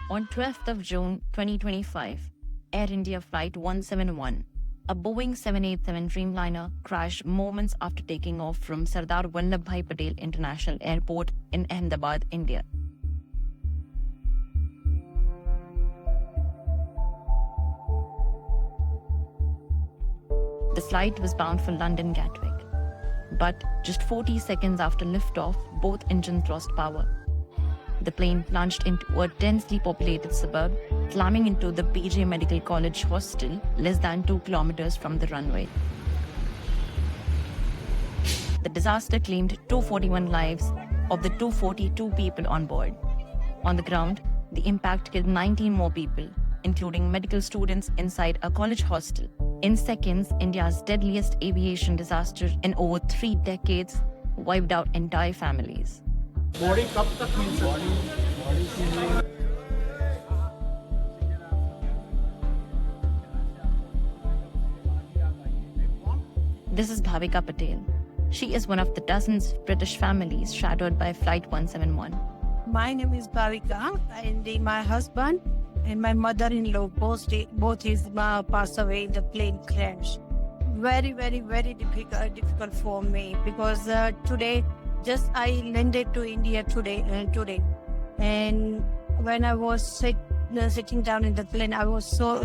On 12th of June 2025, Air India Flight 171, a Boeing 787 Dreamliner, crashed moments after taking off from Sardar Vallabhbhai Patel International Airport in Ahmedabad, India. The flight was bound for London Gatwick. But just 40 seconds after liftoff, both engines lost power. The plane plunged into a densely populated suburb, slamming into the PJ Medical College hostel less than 2 kilometers from the runway. The disaster claimed 241 lives of the 242 people on board. On the ground, the impact killed 19 more people, including medical students inside a college hostel. In seconds, India's deadliest aviation disaster in over 3 decades wiped out entire families. Body कब तक मिल सकती है? This is Bhavika Patel. She is one of the dozens of British families shadowed by Flight 171. My name is Bhavika, and my husband and my mother-in-law both passed away in the plane crash. Very, very, very difficult for me because today just I landed to India today, and when I was sitting down in the plane, I was so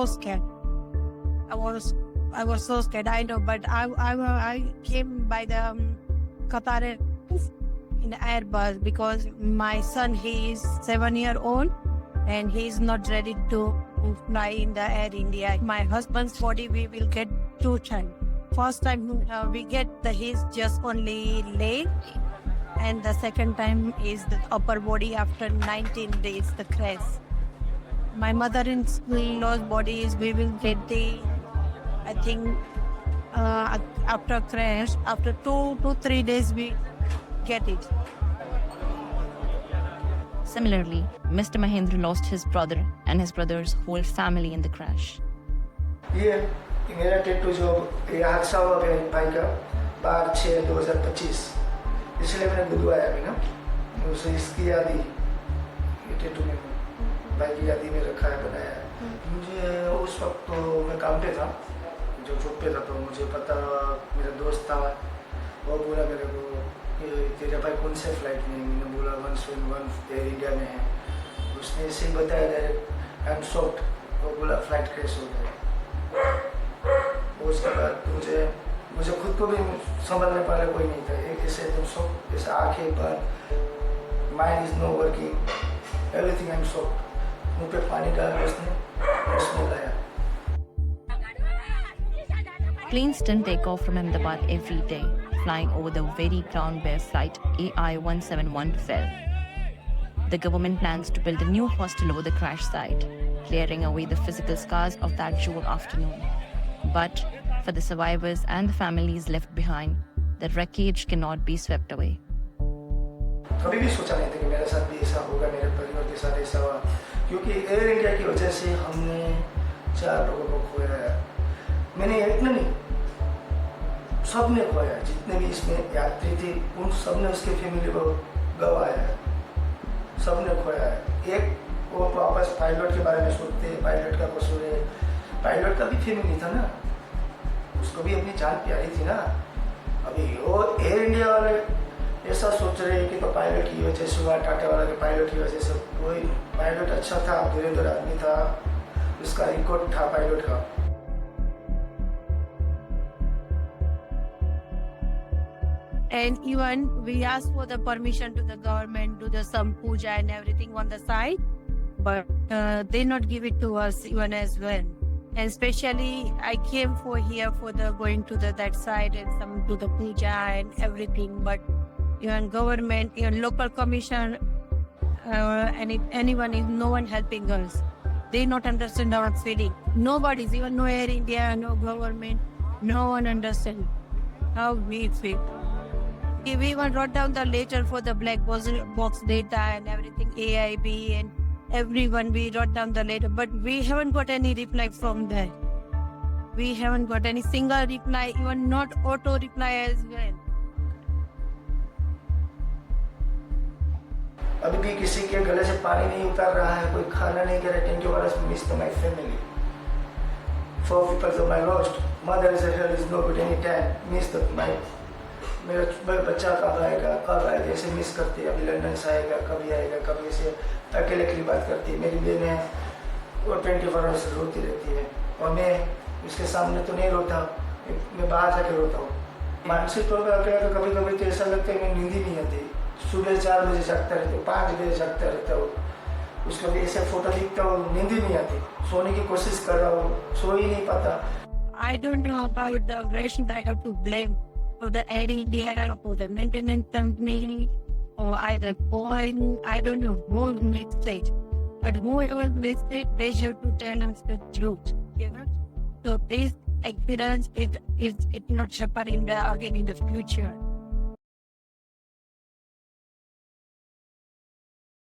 scared. I was so scared. I know, but I came by the Qatar Airways in the Airbus because my son, he is 7-year-old and he is not ready to fly in the Air India. My husband's body, we will get 2 times. First time we get his just only leg, and the second time is the upper body after 19 days, the crash. My mother-in-law's body is we will get I think after crash, after 2 to 3 days we get it. Similarly, Mr. Mahendra lost his brother and his brother's whole family in the crash. ये मेरा tattoo जो ये हादसा हुआ मेरे भाई का 12/6/2025, इसलिए मैंने बुधवार अभी ना उसे इसकी याद ही ये टैटू में भाई की याद ही में रखा है, बनाया है। मुझे उस वक्त तो मैं काम पे था, जो जॉब पे था, तो मुझे पता मेरा दोस्त था, वो बोला मेरे को कि तेरा भाई कौन से फ्लाइट में, मैंने बोला 171 एयर इंडिया में है। उसने ऐसे ही बताया डायरेक्ट, आई एम शॉक्ड। वो बोला फ्लाइट क्रैश हो गया। उसके बाद मुझे खुद को भी समझने वाला कोई नहीं था। एक ऐसे एकदम शॉक, जैसे आंखें बंद, mind is no working, everything I am shocked. मुँह पे पानी डाल उसने लाया। Planes didn't take off from Ahmedabad every day, flying over the very ground where flight AI-171 fell. The government plans to build a new hostel over the crash site, clearing away the physical scars of that June afternoon. But for the survivors and the families left behind, the wreckage cannot be swept away. कभी भी सोचा नहीं था कि मेरे साथ भी ऐसा होगा, मेरे परिवार के साथ ऐसा हुआ, क्योंकि एयर इंडिया की वजह से हमने 4 लोगों को खोया है। मैंने एक नहीं, सब ने खोया, जितने भी इसमें यात्री थे उन सब ने उसके फैमिली को गंवाया है, सब ने खोया है। एक वो वापस पायलट के बारे में सोचते हैं, पायलट का कसूर है, पायलट का भी फैमिली था ना, उसको भी अपनी जान प्यारी थी ना। अभी वो एयर इंडिया वाले ऐसा सोच रहे हैं कि तो पायलट की वजह से हुआ, टाटा वाला के पायलट की वजह से। कोई पायलट अच्छा था, धीरे आदमी था, उसका रिकॉर्ड था पायलट का। And even we asked for the permission to the government, do some puja and everything on the side, but they not give it to us even as well. And especially I came for here for the going to that side and some do the puja and everything, but even government, even local commission, anyone is no one helping us. They not understand our feeling. Nobody's, even no Air India, no government, no one understand how we feel. We even wrote down the letter for the black box data and everything, AIB and everyone, we wrote down the letter, but we haven't got any reply from there. We haven't got any single reply, even not auto reply as well. अभी भी किसी के गले से पानी नहीं उतार रहा है, कोई खाना नहीं कर रहा है। 20 hours miss to my family. 4 people of my lost. Mother is a hell is no good any time. Miss to मेरा बच्चा कब आएगा, ऐसे मिस करती है। अभी लंदन से आएगा, कभी आएगा, कभी ऐसे अकेले की बात करती है। मेरी बहन है, वो 24 hours रोती रहती है, और मैं उसके सामने तो नहीं रोता, मैं बाहर जाके रोता हूँ। मानसिक तौर पर अकेला तो कभी कभी तो ऐसा लगता है कि नींद ही नहीं आती। सुबह 4 बजे जागता रहता हूँ, 5 बजे जागता रहता हूँ, उसका भी ऐसे फोटो दिखता हूँ, नींद ही नहीं आती। सोने की कोशिश कर रहा हूँ, सो ही नहीं पाता। I don't know about the aggression I have to blame for the area, for the maintenance company, or either point. I don't know who makes it. But whoever makes it, they should to tell us the truth. You know? So this experience is not happening again in the future.